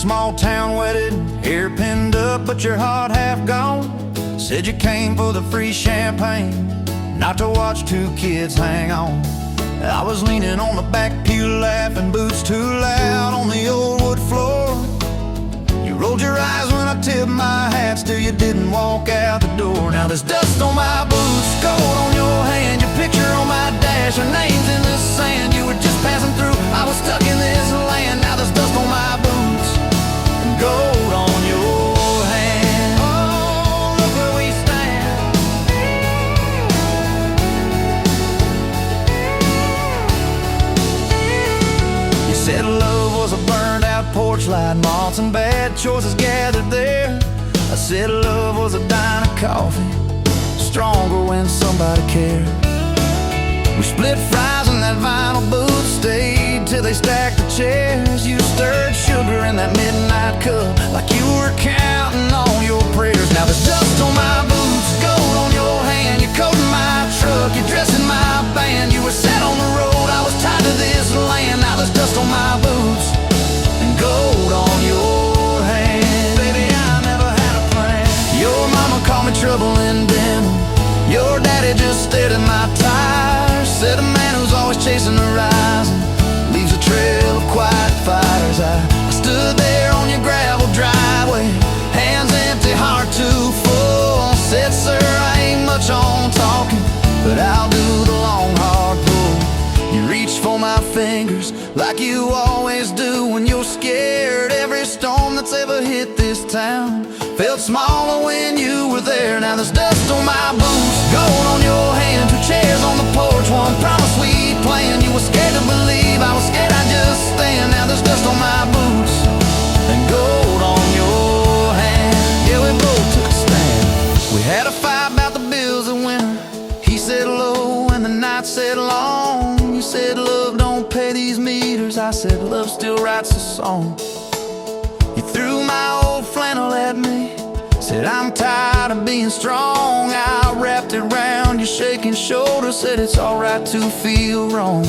small town wedded, hair pinned up but your heart half gone. Said you came for the free champagne, not to watch two kids hang on. I was leaning on the back pew laughing, boots too loud on the old wood floor. You rolled your eyes when I tipped my hat, still you didn't walk out the door. Now there's dust on my boots, gold on your hand, your picture on my dash, our names in the sand. You were just passing through, I was stuck in this land. Now there's dust on my boots and gold on your hand. Oh, look where we stand. You said love was a burned out porch light, moths and bad choices gathered there. I said love was a dime of coffee, stronger when somebody cared. We split fries in that vinyl booth, stayed till they stacked the chairs. You stirred sugar in that midnight cup like you were counting on your prayers. Now there's dust on my boots, gold on your hand, your coat in my truck, your dress in my band. You were set on the road, I was tied to this land. Now there's dust on my boots and gold on your hand. Baby, I never had a plan. Your mama called me trouble in denim, your daddy just stared at my tires. Said a man who's always chasing the horizon leaves a trail of quiet fires. I stood there on your gravel driveway, hands empty, heart too full. Said, sir, I ain't much on talking, but I'll do the long hard pull. You reached for my fingers like you always do when you're scared. Every storm that's ever hit this town felt smaller when you were there. Now there's dust on my boots, gold on your hand, two chairs on the porch, one promise we planned. You were scared to believe, I was scared I'd just stand. Now there's dust on my boots and gold on your hand. Yeah, we both took a stand. We had a fight about the bills of winter. He said low and the night said long. You said love don't pay these meters, I said love still writes a song. You threw my old flannel at me, said I'm tired of being strong. I wrapped it around your shaking shoulder, said it's alright to feel wrong.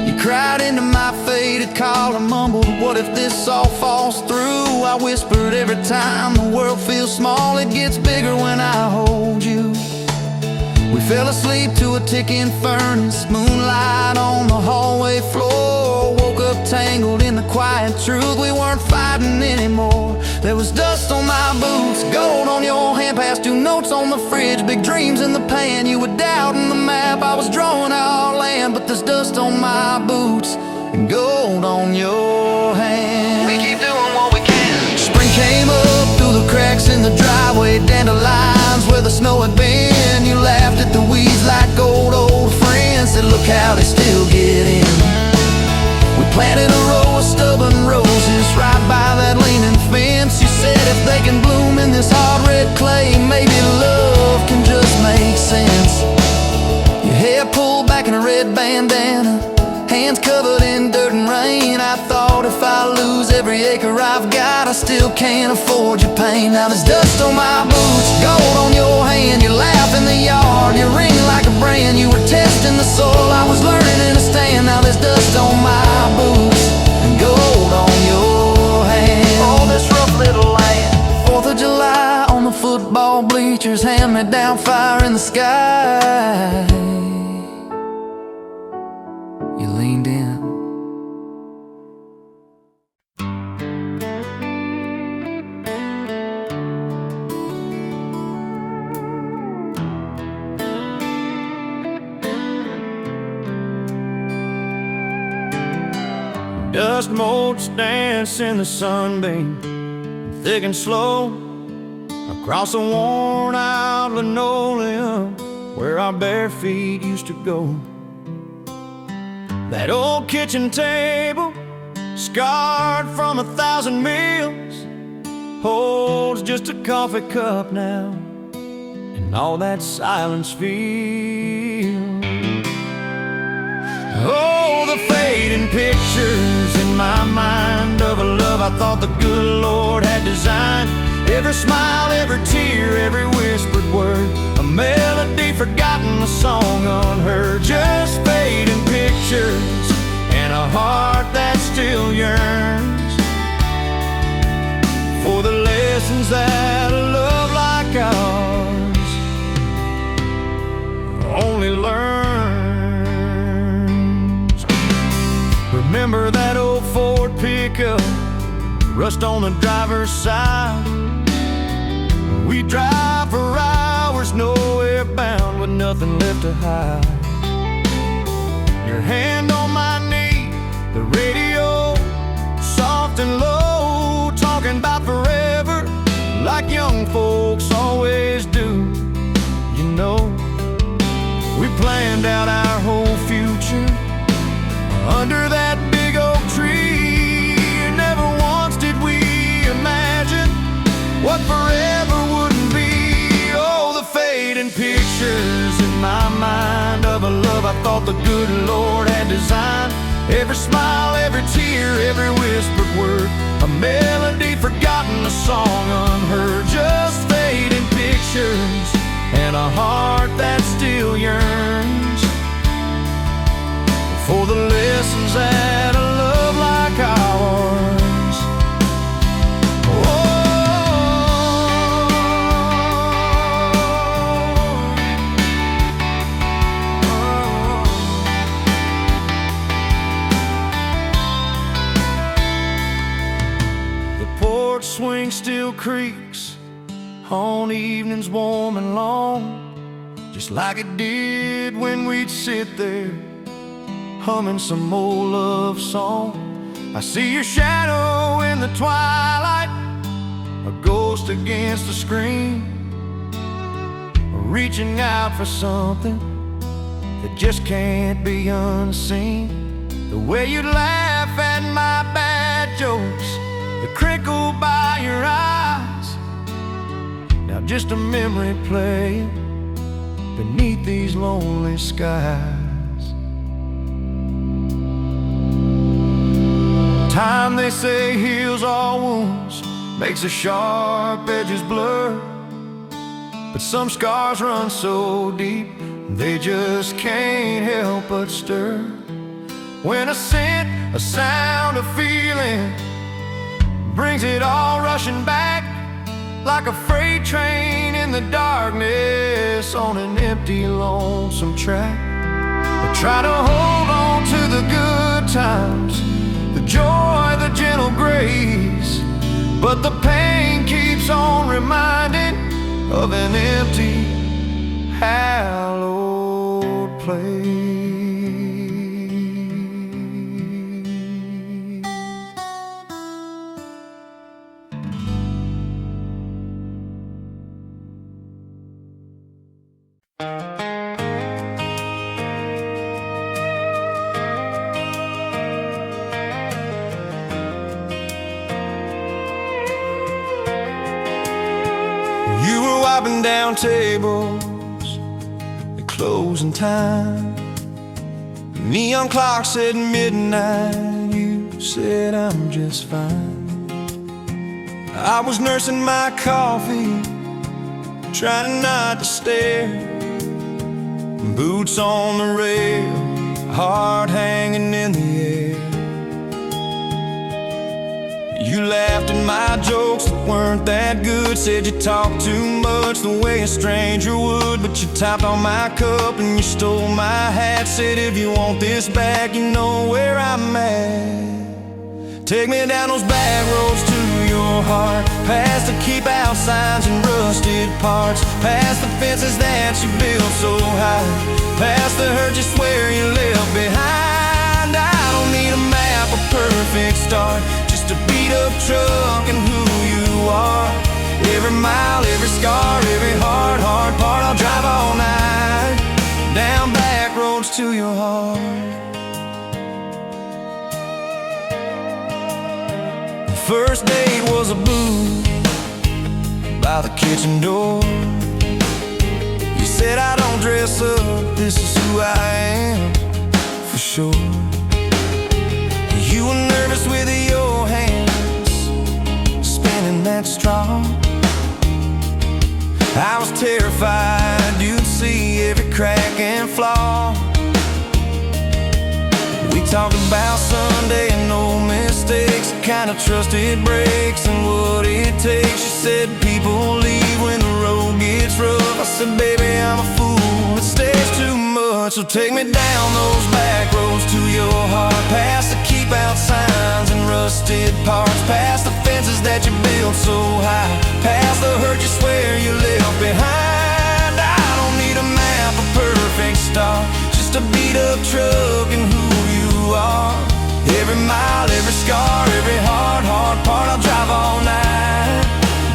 You cried into my faded collar, mumbled, what if this all falls through? I whispered, every time the world feels small, it gets bigger when I hold you. We fell asleep to a ticking furnace, moonlight on the hallway floor. Woke up tangled in the quiet truth, we weren't fighting anymore. There was dust on my boots, gold on your hand, past two notes on the fridge, big dreams in the pan. You were doubting the map, I was drawing our land, but there's dust on my boots and gold on your hand. We keep doing what we can. Spring came up through the cracks in the driveway, dandelions where the snow had been. You laughed at the weeds like old friends, said look how they still get in. We planted a row of stubborn roses right by that leaning fence. You said if they can bloom in this hard red clay, maybe love can just make sense. Your hair pulled back in a red bandana, hands covered in dirt and rain. I thought if I lose every acre I've got, I still can't afford your pain. Now there's dust on my boots, gold on your hand, you laugh in the yard, you ring like a brand. You were testing the soil, I was learning in a stand. Now there's dust on my boots and gold on your hand. Oh, this rough little land. 4th of July on the football bleachers, hand-me-down fire in the sky. You leaned in. Dust motes dance in the sunbeam, thick and slow, across the worn out linoleum where our bare feet used to go. That old kitchen table, scarred from 1,000 meals, holds just a coffee cup now, and all that silence feels. Oh, the fading pictures in my mind of a love I thought the good Lord had designed. Every smile, every tear, every whispered word, a melody forgotten, a song unheard. Just fading pictures and a heart that still yearns. lessons that a love like ours only learns. Remember that old Ford pickup, rust on the driver's side? We drive for hours, nowhere bound, with nothing left to hide. Your hand on my knee, the radio soft and low, talking about forever like young folks always do. You know, we planned out our whole future under that big oak tree. Never once did we imagine what forever wouldn't be. Oh, the fading pictures in my mind of a love I thought the good Lord had designed. Every smile, every tear, every whispered word, a melody forgotten, a song unheard. Just fading pictures and a heart that still yearns for the lessons that a love like ours. Swing still creaks on evenings warm and long, just like it did when we'd sit there humming some old love song. I see your shadow in the twilight, a ghost against the screen, reaching out for something that just can't be unseen. The way you laugh at my bad jokes, the crinkle by your eyes, now just a memory playing beneath these lonely skies. Time, they say, heals all wounds, makes the sharp edges blur, but some scars run so deep they just can't help but stir. When a scent, a sound, a feeling brings it all rushing back, like a freight train in the darkness on an empty, lonesome track. I try to hold on to the good times, the joy, the gentle grace, but the pain keeps on reminding of an empty, hallowed place. You were wiping down tables at closing time. Neon clock said midnight. You said I'm just fine. I was nursing my coffee, trying not to stare. Boots on the rail, heart hanging in the air. You laughed at my jokes that weren't that good, said you talked too much the way a stranger would. But you tapped on my cup and you stole my hat, said if you want this back, you know where I'm at. Take me down those back roads to your heart, past the keep out signs and rusted parts, past the fences that you built so high, past the hurt you swear you left behind. I don't need a map, a perfect start, just a beat up truck and who you are. Every mile, every scar, every hard part, I'll drive all night down back roads to your heart. The first date was a booth by the kitchen door. You said I don't dress up, this is who I am for sure. You were nervous with your hands spinning that straw. I was terrified you'd see every crack and flaw. We talked about Sunday and no mistakes, kind of trust it breaks and what it takes. She said people leave when the road gets rough. I said, baby, I'm a fool, it stays too much. So take me down those back roads to your heart, past the keep out signs and rusted parts, past the fences that you built so high, past the hurt you swear you left behind. I don't need a map, a perfect start, just a beat up truck and who you are. Every mile, every scar, every hard part, I'll drive all night,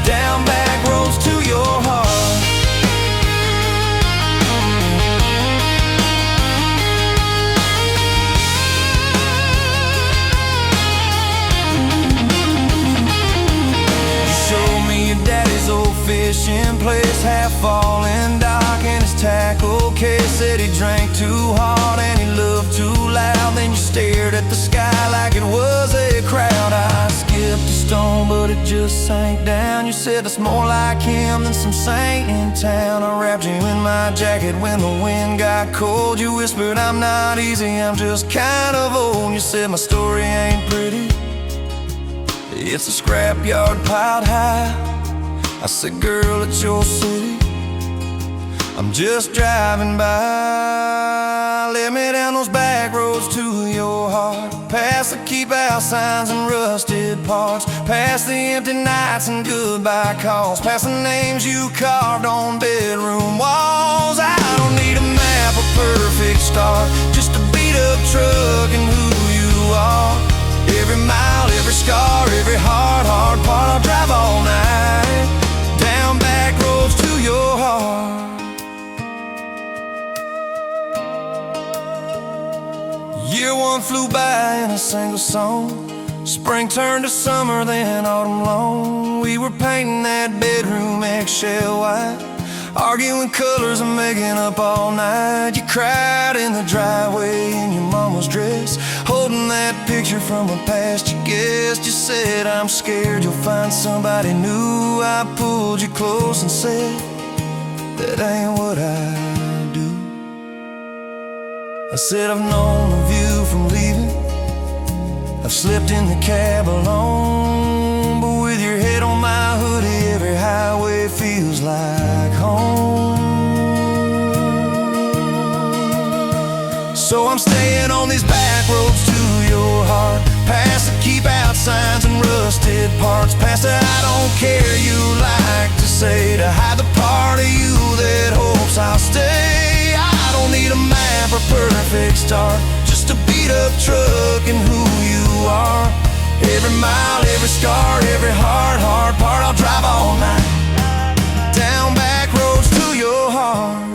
down back roads to your heart. Daddy's old fishing place, half fallen dock and his tackle case. Said he drank too hard and he loved too loud. Then you stared at the sky like it was a crowd. I skipped a stone but it just sank down. You said that's more like him than some saint in town. I wrapped you in my jacket when the wind got cold. You whispered I'm not easy, I'm just kind of old. You said my story ain't pretty, it's a scrapyard piled high. I said, girl, it's your city, I'm just driving by. Let me down those back roads to your heart, past the keep out signs and rusted parts, past the empty nights and goodbye calls, past the names you carved on bedroom walls. I don't need a map, a perfect start, just a beat up truck and who you are. Every mile, every scar, every hard part, I'll drive all night, down back roads to your heart. Year one flew by in a single song. Spring turned to summer, then autumn long. We were painting that bedroom eggshell white, arguing colors and making up all night. You cried in the driveway in your mama's dress, holding that picture from a past you guessed. You said, I'm scared you'll find somebody new. I pulled you close and said, that ain't what I do. I said, I've known of you from leaving, I've slept in the cab alone, but with your head on my hoodie, every highway feels like home. So I'm staying on these back roads to your heart, past the keep out signs and rusted parts, past the I don't care you like to say, to hide the part of you that hopes I'll stay. I don't need a map or perfect start, just a beat up truck and who you are. Every mile, every scar, every hard part, I'll drive all night, down back roads to your heart.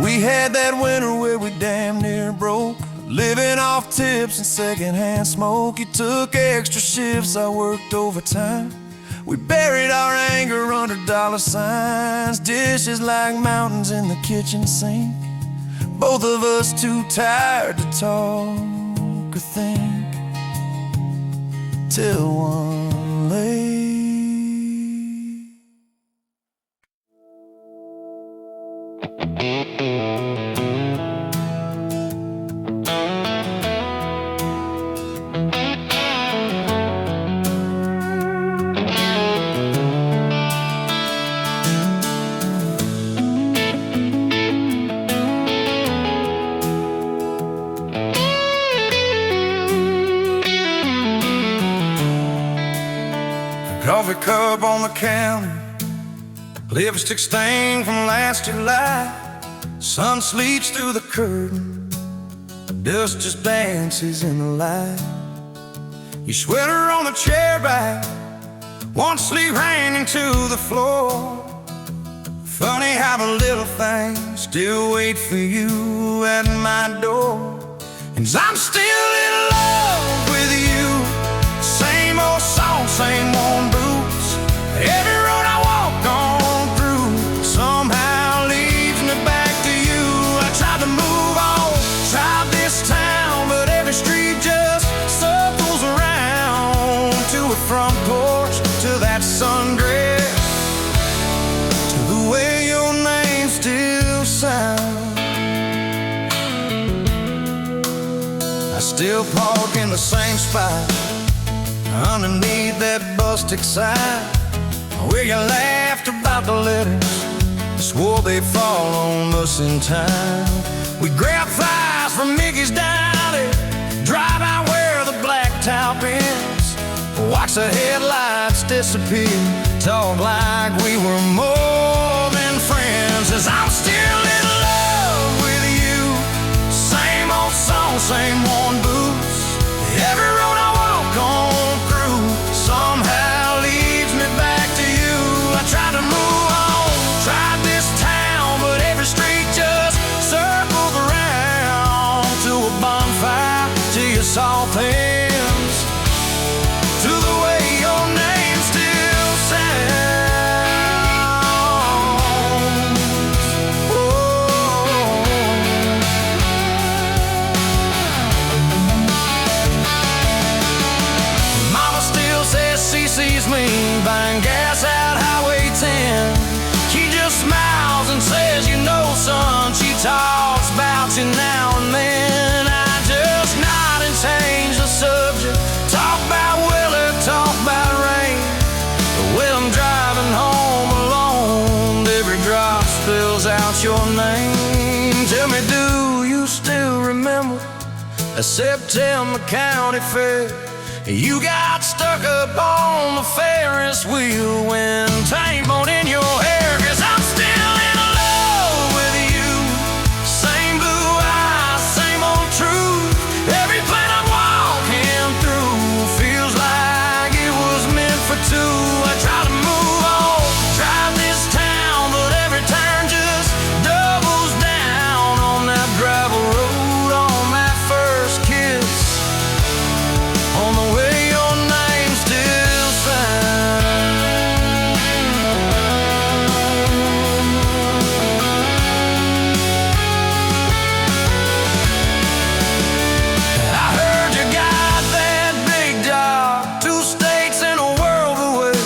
We had that winter where we damn near broke, living off tips and secondhand smoke. You took extra shifts, I worked overtime. We buried our anger under dollar signs, dishes like mountains in the kitchen sink, both of us too tired to talk or think, till one late. Coffee cup on the counter, lipstick stain from last July. Sun sleeps through the curtain, dust just dances in the light. Your sweater on the chair back, one sleeve hanging to the floor. Funny how the little things still wait for you at my door. And I'm still in love with you, same old song, same worn boots. Every road I walk on through somehow leads me back to you. I tried to move on, tried this town, but every street just circles around to a front porch, to that sundress, to the way your name still sounds. still park in the same spot underneath that busted sign where you laughed about the letters, swore they'd fall on us in time. We grabbed flies from Mickey's Dowdy, drive out where the blacktop ends, watch the headlights disappear, talk like we were more than friends. As I'm still in love with you, same old song, same one boots. Every road I walk on through somehow leads me back to you. I tried to move on, tried this town, but every street just circles around to a bonfire, to your soft hands, to the way your name still sounds. Oh. Mama still says she sees me buying gas out Highway 10. She just smiles and says, you know, son, she talks about you now and then. I just nod and change the subject, talk about weather, talk about rain. When I'm driving home alone, every drop spills out your name. Tell me, do you still remember a September County Fair? You got stuck up on the Ferris wheel when time bone in your hair. 'Cause I'm still in love with you, same blue eyes, same old truth. Every plane I'm walking through feels like it was meant for two. I try to move on, drive this town, but every turn just doubles down on that gravel road, on that first kiss, on the way your name still sounds. I heard you got that big job, 2 states and a world away.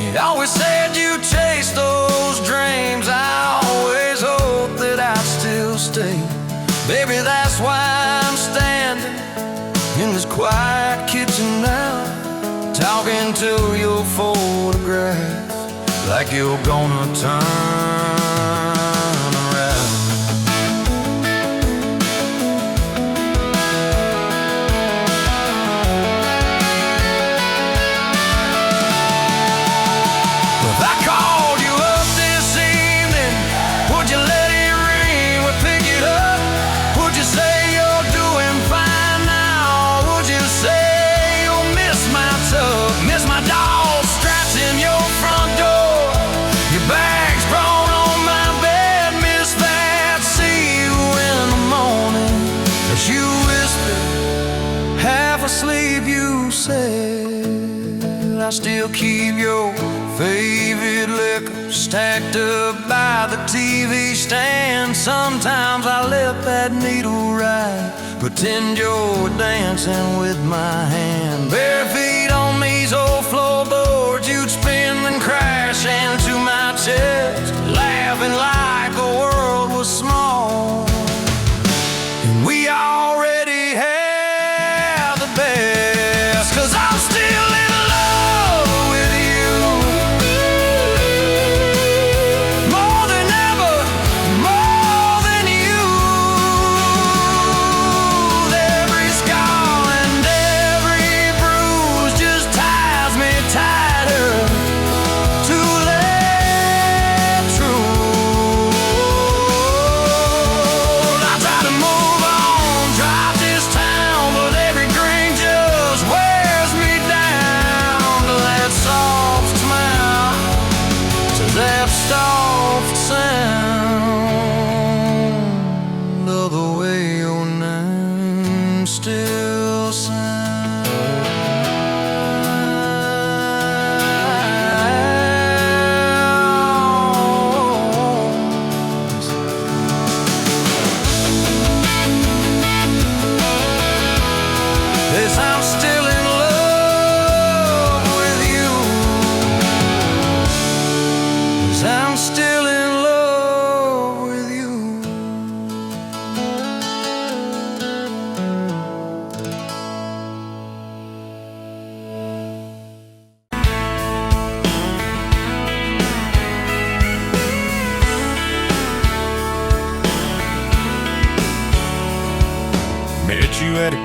You always said you chased those dreams. I always hoped that I'd still stay. Baby, that's why I'm standing in this quiet kitchen now, talking to your photograph like you're gonna turn around. If I called you up this evening, would you let it ring? Would pick it up? Would you say you're doing fine now? Would you say you'll miss my tub, miss my dog straps in your front door, your bags brought on my bed, miss that? See you in the morning as you whisper, half asleep, you said. I still keep your favorite liquor stacked up by the TV stand. Sometimes I let that needle ride, pretend you're dancing with my hand. Bare feet on these old floorboards, you'd spin and crash into my chest, laughing like the world was small and we already had the best. 'Cause I'm still in love with you, more than ever, more than you. Every scar and every bruise just ties me tight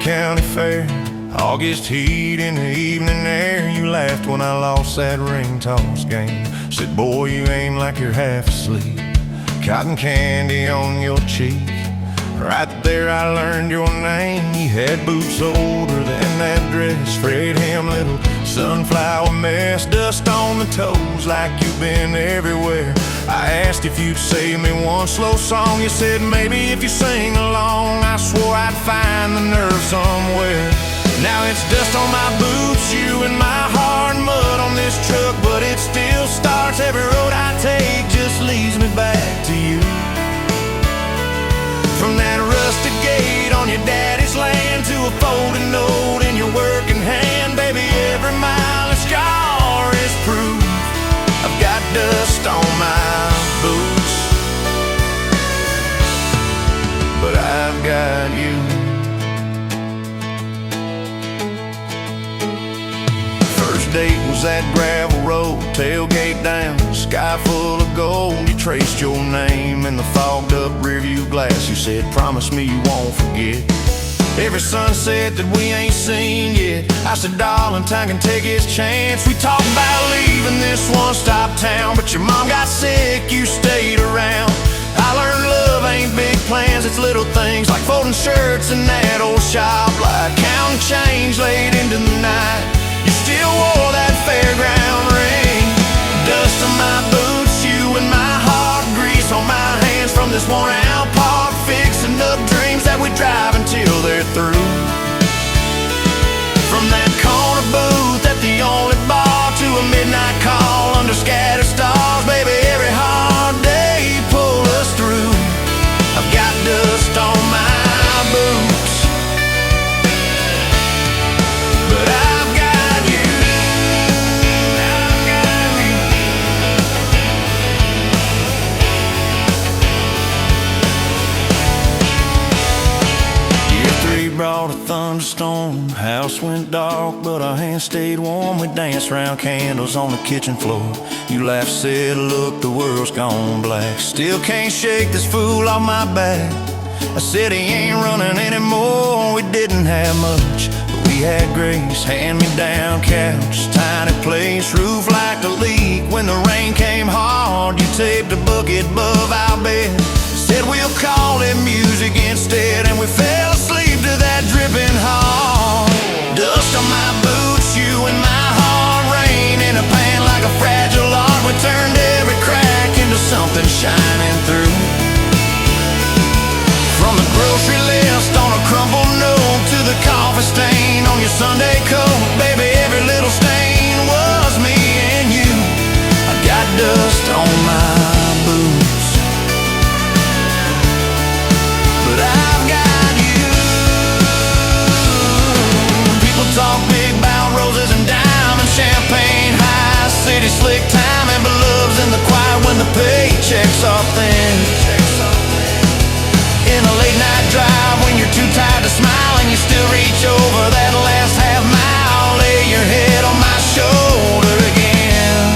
county fair, August heat in the evening air. You laughed when I lost that ring toss game. Said, boy, you aim like you're half asleep. Cotton candy on your cheek. Right there I learned your name. You had boots older than that dress, frayed hem, little sunflower mess, dust on the toes like you've been everywhere. I asked if you'd save me one slow song. You said maybe if you sing along. I swore I'd find the nerve somewhere. Now it's dust on my boots, you and my hard mud on this truck, but it still starts. Every road I take just leads me back to you. From that rusted gate on your daddy's land to a folded note in your working hand, baby, every mile a scar is proof. I've got dust on my boots, but I've got you. First date was that gravel road, tailgate down, sky full of gold. You traced your name in the fogged up rearview glass. You said, promise me you won't forget every sunset that we ain't seen yet. I said, darling, time can take its chance. We talked about leaving this one-stop town, but your mom got sick, you stayed around. I learned love ain't big plans, it's little things like folding shirts in that old shop, like counting change late into the night. You still wore that fairground ring. Dust on my boots, you and my heart, grease on my hands from this worn-out park, fixing up dreams that we drive until they're through. From that corner booth at the only bar to a midnight call under scattered stars, baby, every hard day pulled us through. I've got dust on my boots, but I've got you. I've got you. Year 3 brought a thunderstorm. House went dark, but our hands stayed warm. We danced round candles on the kitchen floor. You laughed, said, look, the world's gone black. Still can't shake this fool off my back. I said he ain't running anymore. We didn't have much, but we had grace. Hand-me-down couch, tiny place, roof like a leak. When the rain came hard, you taped a bucket above our bed. Said we'll call it music instead, and we fell asleep to that dripping heart. Dust on my boots, you and my heart, rain in a pan like a fragile art. We turned every crack into something shining through. From the grocery list on a crumpled note to the coffee stain on your Sunday coat, baby, every little stain was me and you. I got dust on my boots, but I've got you. People talk big about roses and diamonds, champagne, high city slick time, and beloved's in the quiet when the paychecks are thin. In a late night drive when you're too tired to smile and you still reach over that last half mile, lay your head on my shoulder again.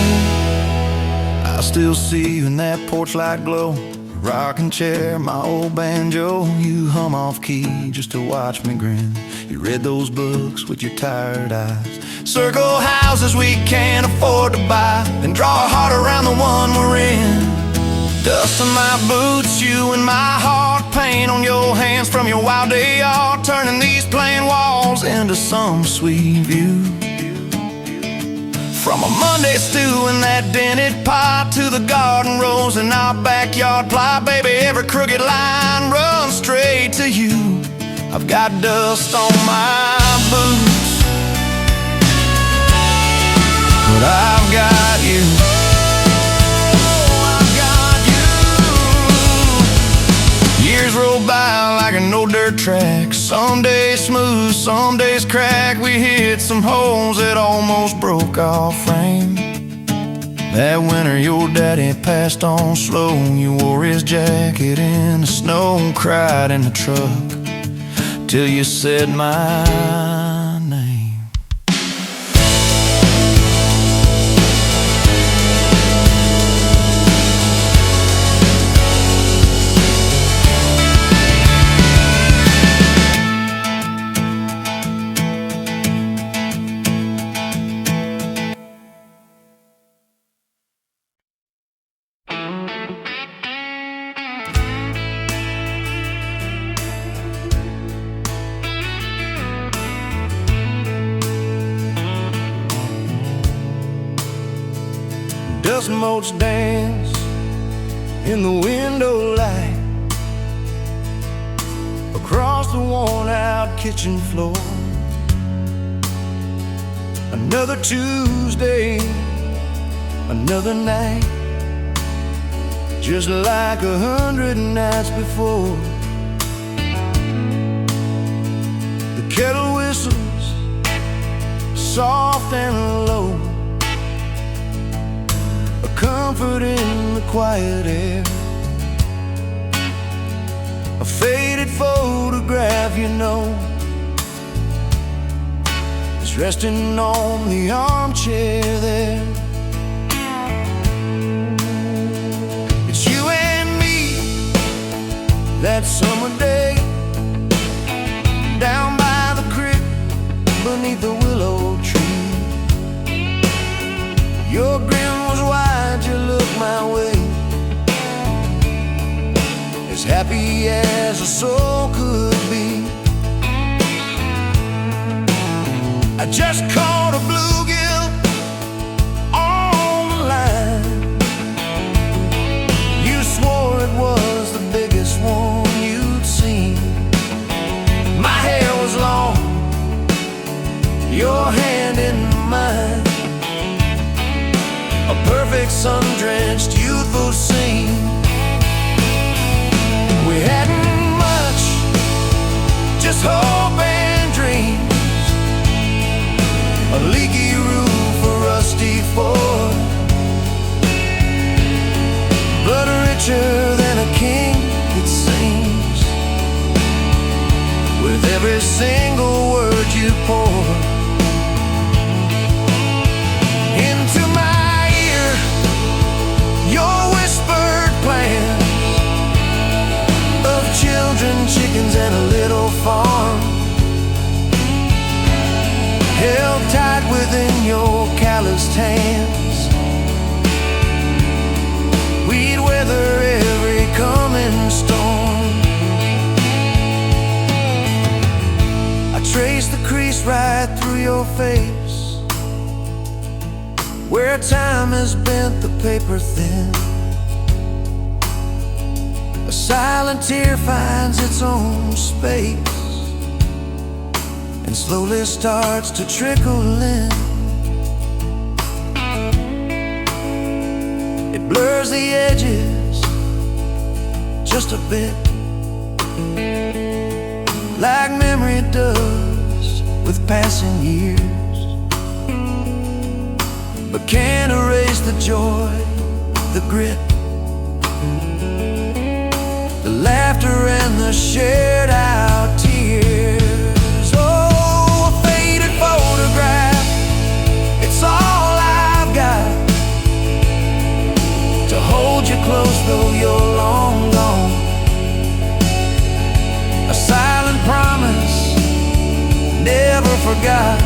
I still see you in that porch light glow, rocking chair, my old banjo. You hum off key just to watch me grin. You read those books with your tired eyes, circle houses we can't afford to buy, then draw a heart around the one we're in. Dust on my boots, you and my heart, paint on your hands from your wild day art, turning these plain walls into some sweet view. From a Monday stew in that dented pot to the garden rose in our backyard plot, baby, every crooked line runs straight to you. I've got dust on my boots, but I've got you. Years roll by like an old dirt track. Some days smooth, some days crack. We hit some holes that almost broke our frame. That winter your daddy passed on slow. You wore his jacket in the snow, cried in the truck till you said my name. dust motes dance in the window light across the worn-out kitchen floor. Another Tuesday, another night, just like 100 nights before. The kettle whistles soft and low, a comfort in the quiet air. A faded photograph, you know, is resting on the armchair there. It's you and me that summer day, down by the creek beneath the willow tree. Your grin was wide, you looked my way, as happy as a soul could be. I just caught a bluegill on the line. You swore it was the biggest one you'd seen. My hair was long, your hand in mine, a perfect sun-drenched youthful scene. We hadn't much, just hope and dreams, a leaky roof, a rusty Ford, but richer than a king, it seems, with every single word you pour into my ear. Your whispered plans of children, chickens, and a little farm, held tight within your calloused hands. We'd weather every coming storm. I traced the crease right through your face, where time has bent the paper thin. A silent tear finds its own space and slowly starts to trickle in. It blurs the edges just a bit, like memory does with passing years, but can't erase the joy, the grit, the laughter and the shared out tears. Oh, a faded photograph, it's all I've got to hold you close though you're long gone. A silent promise, never forgot,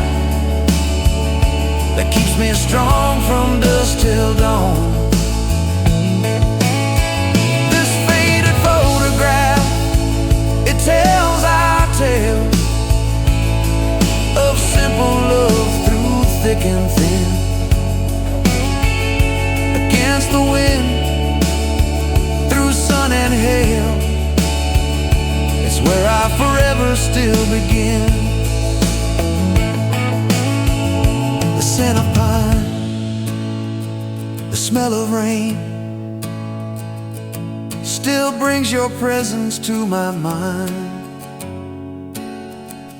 that keeps me strong from dusk till dawn. This faded photograph, it tells our tale of simple love through thick and thin. Against the wind, through sun and hail, it's where I forever still begin. The scent of pine, the smell of rain, still brings your presence to my mind.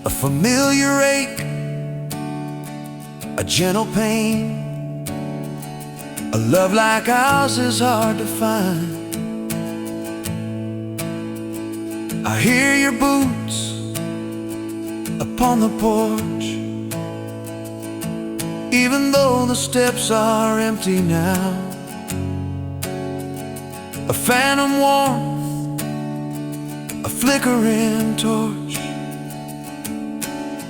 A familiar ache, a gentle pain, a love like ours is hard to find. I hear your boots upon the porch, even though the steps are empty now. A phantom warmth, a flickering torch,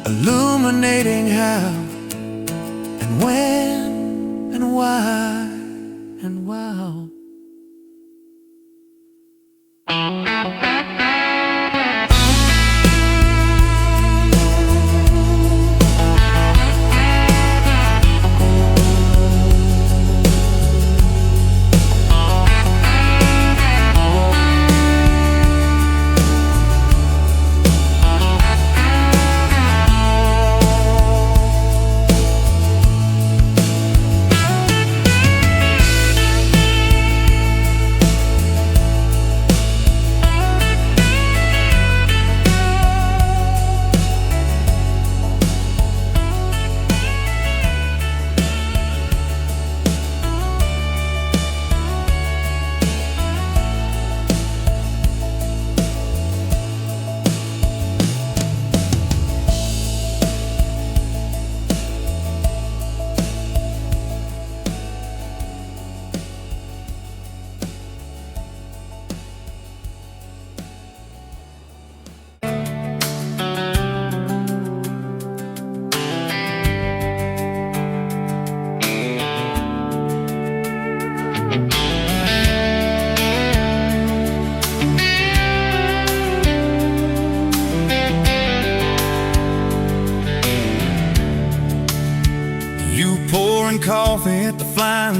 illuminating how and when and why and wow.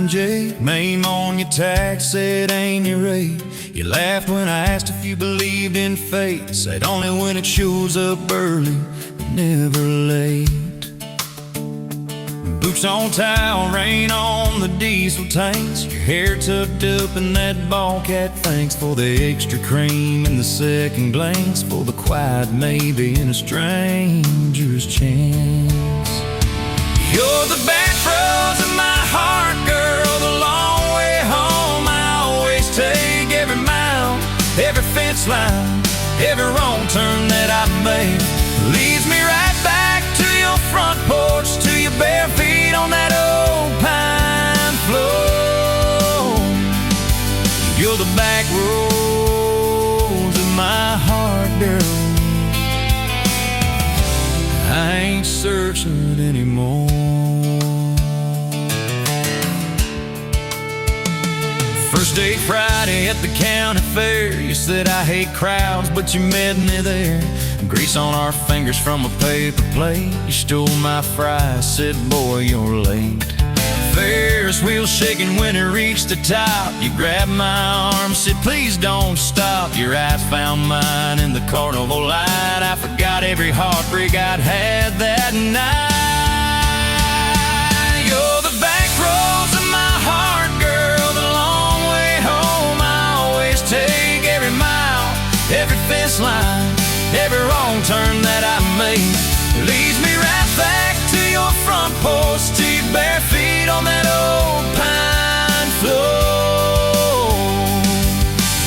J. Name on your tax said ain't your rate. You laughed when I asked if you believed in fate. Said only when it shows up early, never late. Boots on tile, rain on the diesel tanks. Your hair tucked up in that ball cat. Thanks for the extra cream and the second glance, for the quiet maybe in a stranger's chance. You're the back roads of my heart, girl, the long way home. I always take every mile, every fence line, every wrong turn that I make. Leads me right back to your front porch, to your bare feet on that old pine floor. You're the back roads of my heart, girl. I ain't searching anymore. First day Friday at the county fair. You said I hate crowds, but you met me there. Grease on our fingers from a paper plate. You stole my fries, said boy you're late. Ferris wheel shaking when it reached the top. You grabbed my arm, said please don't stop. Your eyes found mine in the carnival light. I forgot every heartbreak I'd had that night. You're the back roads of my heart, girl, the long way home. I always take every mile, every fence line, every wrong turn that I make. Leads me right back to your front porch, to your bare feet on that old pine floor.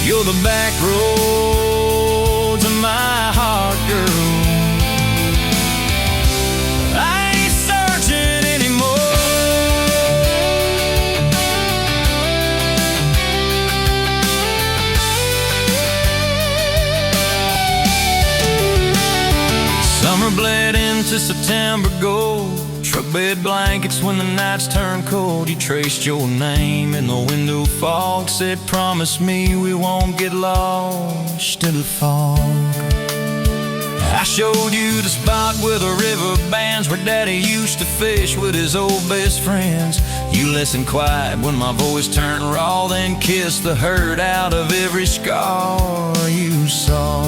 You're the back roads of my heart, girl. I ain't searching anymore. Summer bled into September gold. Truck bed blankets when the nights turn cold. You traced your name in the window fog. Said promise me we won't get lost in the fog. I showed you the spot where the river bands, where Daddy used to fish with his old best friends. You listened quiet when my voice turned raw, then kissed the hurt out of every scar you saw.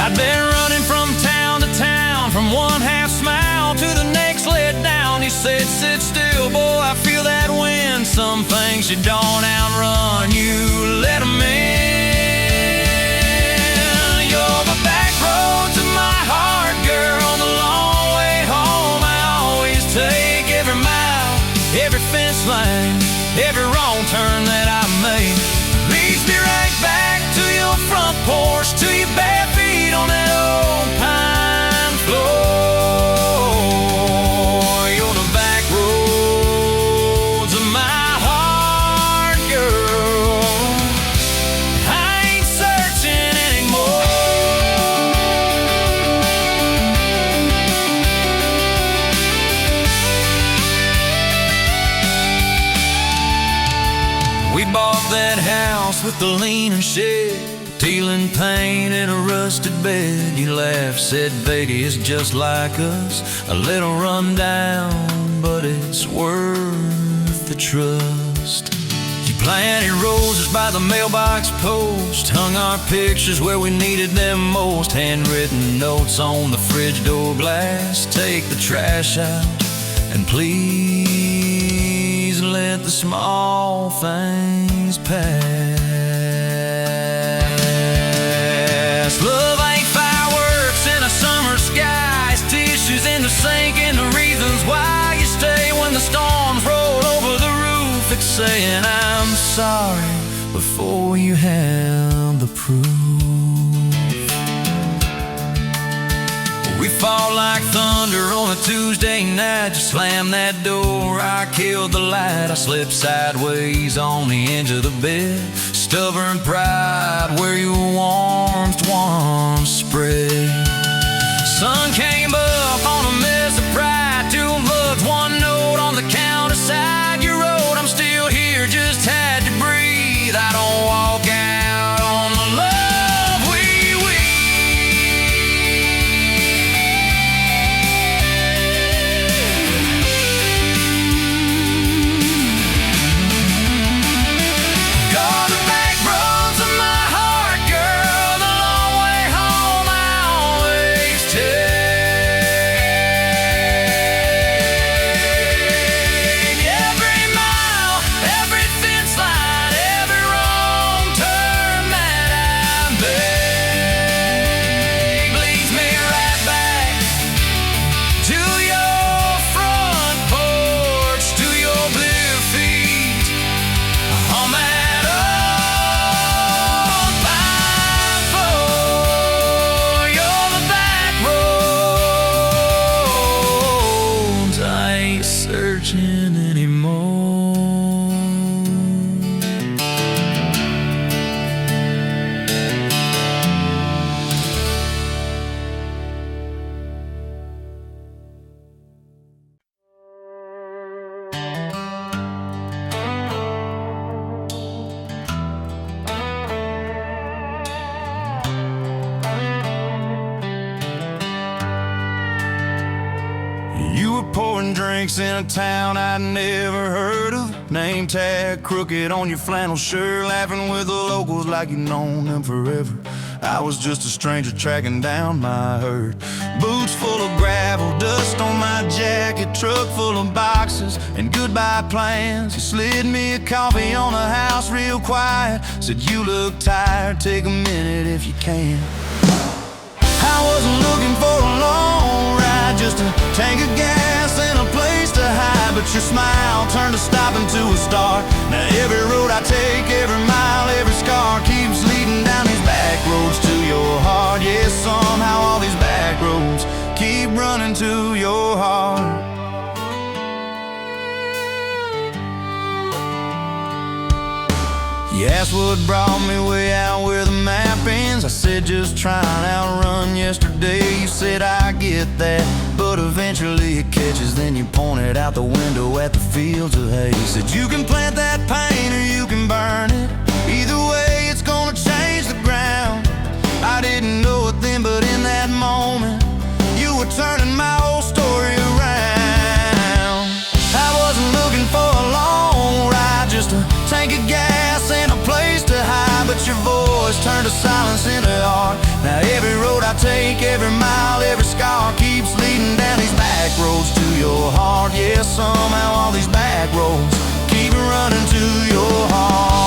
I'd been running from town to town, from one half smile to the next let down. You said sit still, boy, I feel that wind. Some things you don't outrun, you let them in. You're the back roads of my heart, girl, the long way home. I always take every mile, every fence line, every wrong turn that I make. Leads me right back to your front porch, to your bare feet on that old pine floor. You're the back roads of my heart, girl. I ain't searching anymore. We bought that house with the leaning shed, peeling paint in a rusted bed. You laughed, said Vegas is just like us, a little run down, but it's worth the trust. You planted roses by the mailbox post, hung our pictures where we needed them most. Handwritten notes on the fridge door glass, take the trash out and please let the small things pass. Love ain't fireworks in a summer sky, it's tissues in the sink and the reasons why you stay when the storms roll over the roof. It's saying I'm sorry before you have the proof. We fall like thunder on a Tuesday night. You slam that door, I killed the light. I slipped sideways on the edge of the bed. Stubborn pride where your warmth once spread. Sun came up on a mess of pride. 2 bucks, 1 note on the counter side. You wrote, I'm still here, just had to breathe. I don't walk out on the love we drinks in a town I'd never heard of. Name tag crooked on your flannel shirt, laughing with the locals like you've known them forever. I was just a stranger tracking down my herd. Boots full of gravel, dust on my jacket, truck full of boxes and goodbye plans. You slid me a coffee on the house real quiet, said you look tired, take a minute if you can. I wasn't looking for a long ride, just a tank of gas and a place to hide. But your smile turned a stop into a start. Now every road I take, every mile, every scar keeps leading down these back roads to your heart. Yeah, somehow all these back roads keep running to your heart. You asked what brought me way out where the map ends. I said just trying to outrun yesterday. You said I get that, but eventually it catches. Then you pointed out the window at the fields of hay. You said you can plant that pain or you can burn it. Either way it's gonna change the ground. I didn't know it then, but in that moment you were turning my whole story around. I wasn't looking for a long ride, just a tank of gas and a place to hide. But your voice turned a silence into art. Now every road I take, every mile, every scar keeps leading down these back roads to your heart. Yeah, somehow all these back roads keep running to your heart.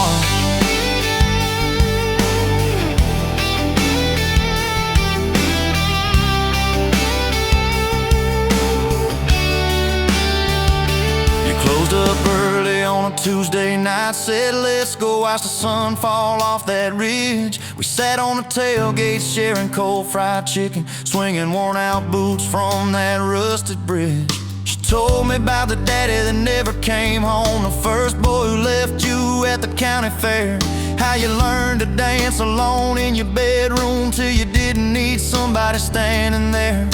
Closed up early on a Tuesday night, said let's go watch the sun fall off that ridge. We sat on the tailgate sharing cold fried chicken, swinging worn out boots from that rusted bridge. She told me about the daddy that never came home, the first boy who left you at the county fair. How you learned to dance alone in your bedroom till you didn't need somebody standing there.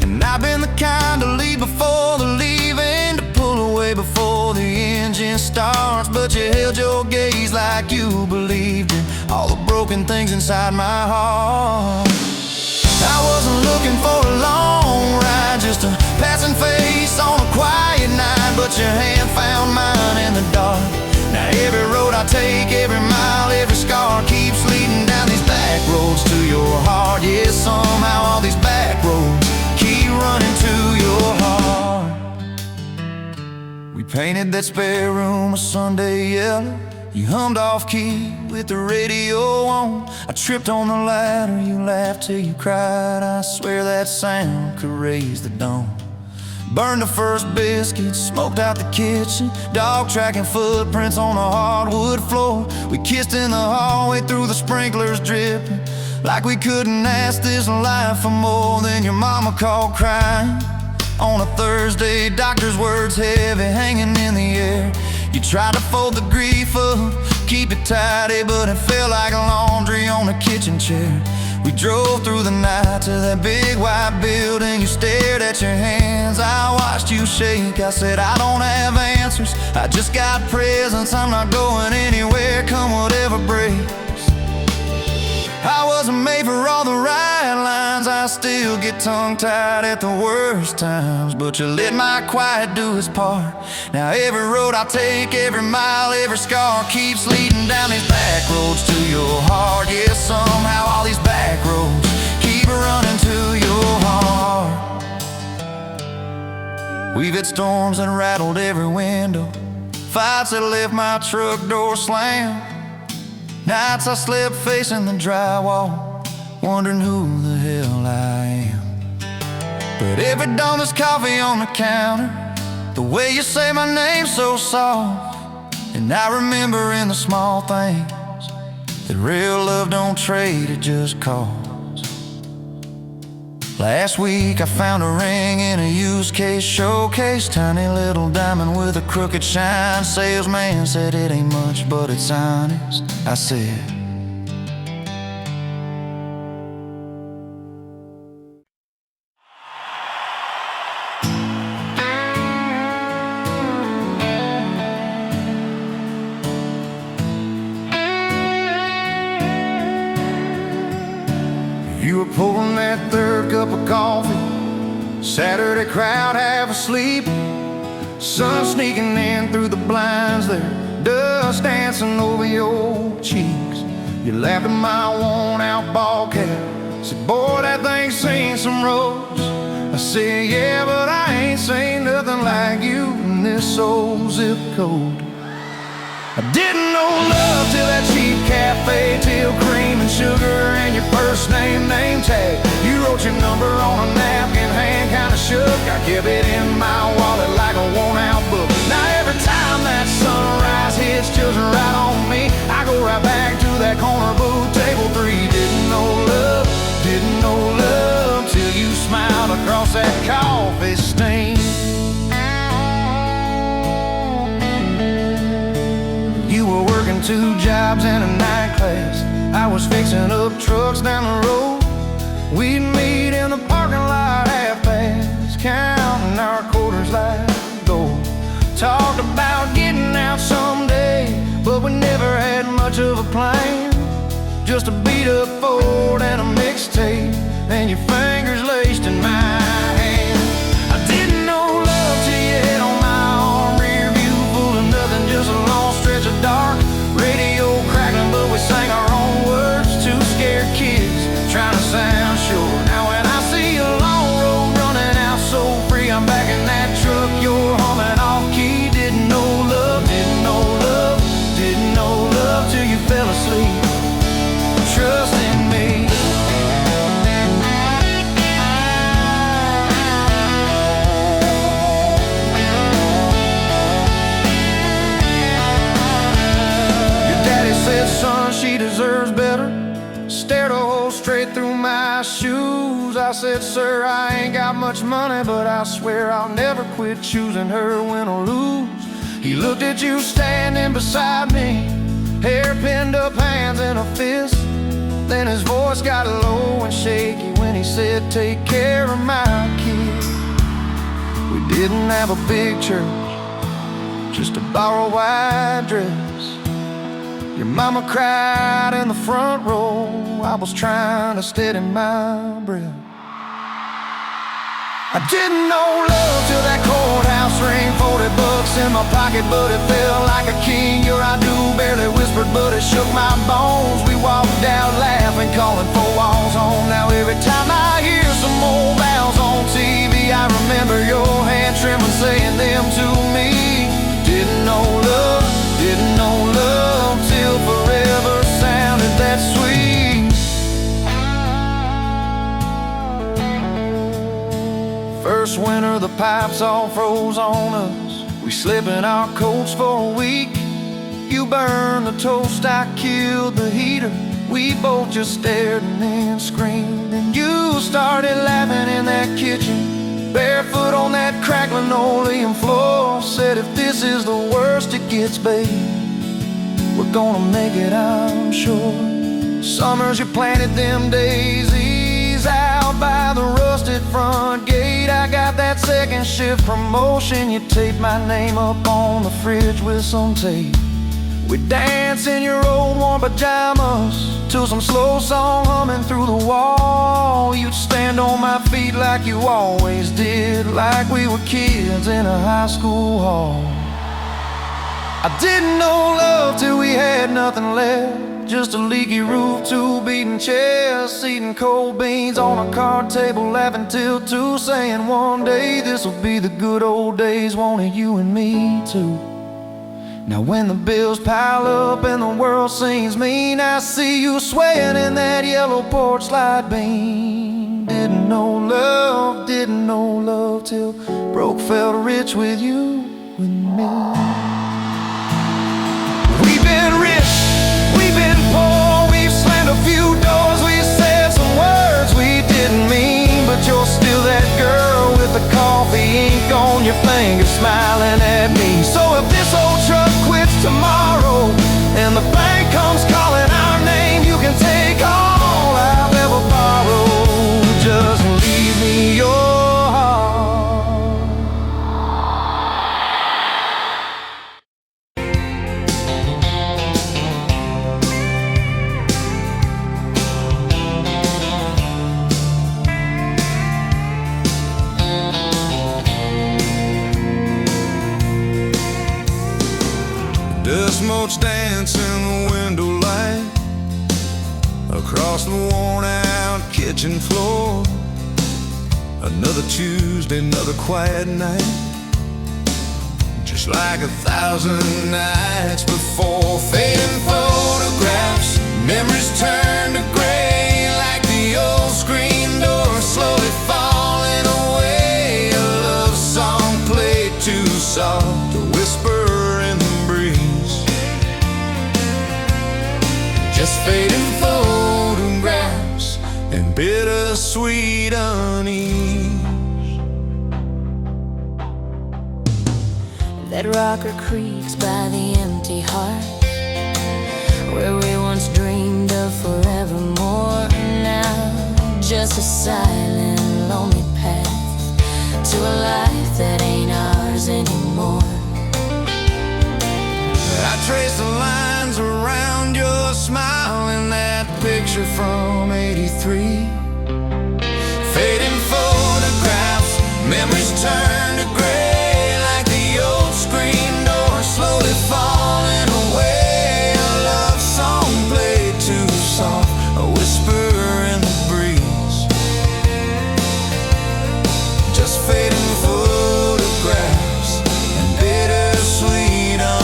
And I've been the kind to leave before the leaving, to pull away before the engine starts. But you held your gaze like you believed in all the broken things inside my heart. I wasn't looking for a long ride, just a passing face on a quiet night. But your hand found mine in the dark. Now every road I take, every mile, every scar keeps leading down these back roads to your heart. Yeah, somehow all these back roads keep running to your heart. We painted that spare room a Sunday yellow. You hummed off key with the radio on. I tripped on the ladder, you laughed till you cried. I swear that sound could raise the dawn. Burned the first biscuit, smoked out the kitchen, dog tracking footprints on the hardwood floor. We kissed in the hallway through the sprinklers dripping, like we couldn't ask this life for more. Than your mama called crying on a Thursday, doctor's words heavy hanging in the air. You tried to fold the grief up, keep it tidy, but it felt like laundry on the kitchen chair. We drove through the night to that big white building. You stared at your hands, I watched you shake. I said I don't have answers, I just got presents. I'm not going anywhere, come whatever breaks. I wasn't made for all the right lines, I still get tongue-tied at the worst times. But you let my quiet do its part. Now every road I take, every mile, every scar keeps leading down these back roads to your heart. Yeah, somehow all these back roads keep running to your heart. We've had storms that rattled every window, fights that left my truck door slammed. Nights I slept facing the drywall, wondering who the hell I am. But every dawn there's coffee on the counter, the way you say my name so soft. And I remember in the small things that real love don't trade, it just costs. Last week I found a ring in a used case showcase, tiny little diamond with a crooked shine. Salesman said it ain't much, but it's honest. I said, you were pouring that third cup of coffee, Saturday crowd half asleep. Sun sneaking in through the blinds there, dust dancing over your cheeks. You laughed at my worn-out ball cap, said, boy, that thing's seen some roads. I said, yeah, but I ain't seen nothing like you in this old zip code. I didn't know love till that cheap cafe, till cream and sugar and your first name tag. You wrote your number on a napkin, hand kinda shook. I kept it in my wallet like a worn-out book. Now every time that sunrise hits just right on me, I go right back to that corner booth, table 3. Didn't know love till you smiled across that coffee stain. You were working 2 jobs and a night class. I was fixing up trucks down the road. We'd meet in the parking lot half-past, counting our quarters like gold. Talked about getting out someday, but we never had much of a plan. Just a beat-up Ford and a mixtape, and your fingers laced in my hand. I didn't know love till you hit on my arm, rear view full of nothing, just a long stretch of dark. Radio crackling, but we sang our own words. 2 scared kids trying to sound sure. Now when I see a long road running out so free, I'm back in that truck, you're humming off key. Didn't know love till you fell asleep. Trust in me. Said, son, she deserves better. Stared a hole straight through my shoes. I said, sir, I ain't got much money, but I swear I'll never quit choosing her, win or lose. He looked at you standing beside me, hair pinned up, hands in a fist. Then his voice got low and shaky when he said, take care of my kid. We didn't have a big church, just a borrowed white dress. Your mama cried in the front row. I was trying to steady my breath. I didn't know love till that courthouse ring. 40 bucks in my pocket, but it felt like a king. Your I do barely whispered, but it shook my bones. We walked out laughing, calling 4 walls home. Now every time I hear some old vows on TV, I remember your hand trembling, saying them to me. Didn't know love till forever sounded that sweet. First winter, the pipes all froze on us. We slept in our coats for a week. You burned the toast, I killed the heater. We both just stared and then screamed. And you started laughing in that kitchen, barefoot on that crackling oleum floor. Said, if this is the worst it gets, babe, we're gonna make it, I'm sure. Summers you planted them daisies out by the rusted front gate. I got that second shift promotion. You taped my name up on the fridge with some tape. We'd dance in your old warm pajamas to some slow song humming through the wall. You'd stand on my feet like you always did, like we were kids in a high school hall. I didn't know love till we had nothing left, just a leaky roof, 2 beating chairs, eating cold beans on a card table, laughing till 2, saying one day this'll be the good old days, wanted you and me too. Now when the bills pile up and the world seems mean, I see you swaying in that yellow porch light beam. Didn't know love till broke felt rich with you and me. We've been rich, we've been poor, we've slammed a few doors, we said some words we didn't mean, but you're still that girl with the coffee ink on your finger, smiling at me. So if this old truck quits tomorrow and the bank comes calling our name, you can take all I've ever borrowed. Just leave me your heart. Dust motes dance in the window light across the worn out kitchen floor. Another Tuesday, another quiet night, just like 1,000 nights before. Fading photographs, memories turn to gray, like the old screen door slowly falling away. A love song played too soft, a whisper in the breeze. Just fading photographs and bittersweet unease. That rocker creaks by the empty heart, where we once dreamed of forevermore. Now just a silent, lonely path to a life that ain't ours anymore. I trace the lines around your smile in that picture from '83. Fading photographs, memories turn to gray, like the old screen door slowly falling away. A love song played too soft, a whisper in the breeze. Just fading photographs and bittersweet unease.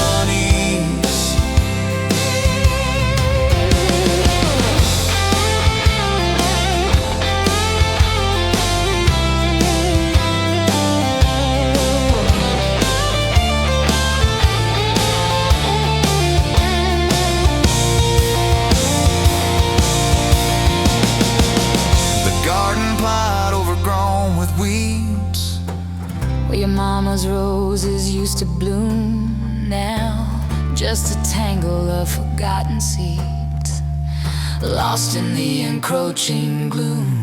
Where your mama's roses used to bloom, now just a tangle of forgotten seeds, lost in the encroaching gloom.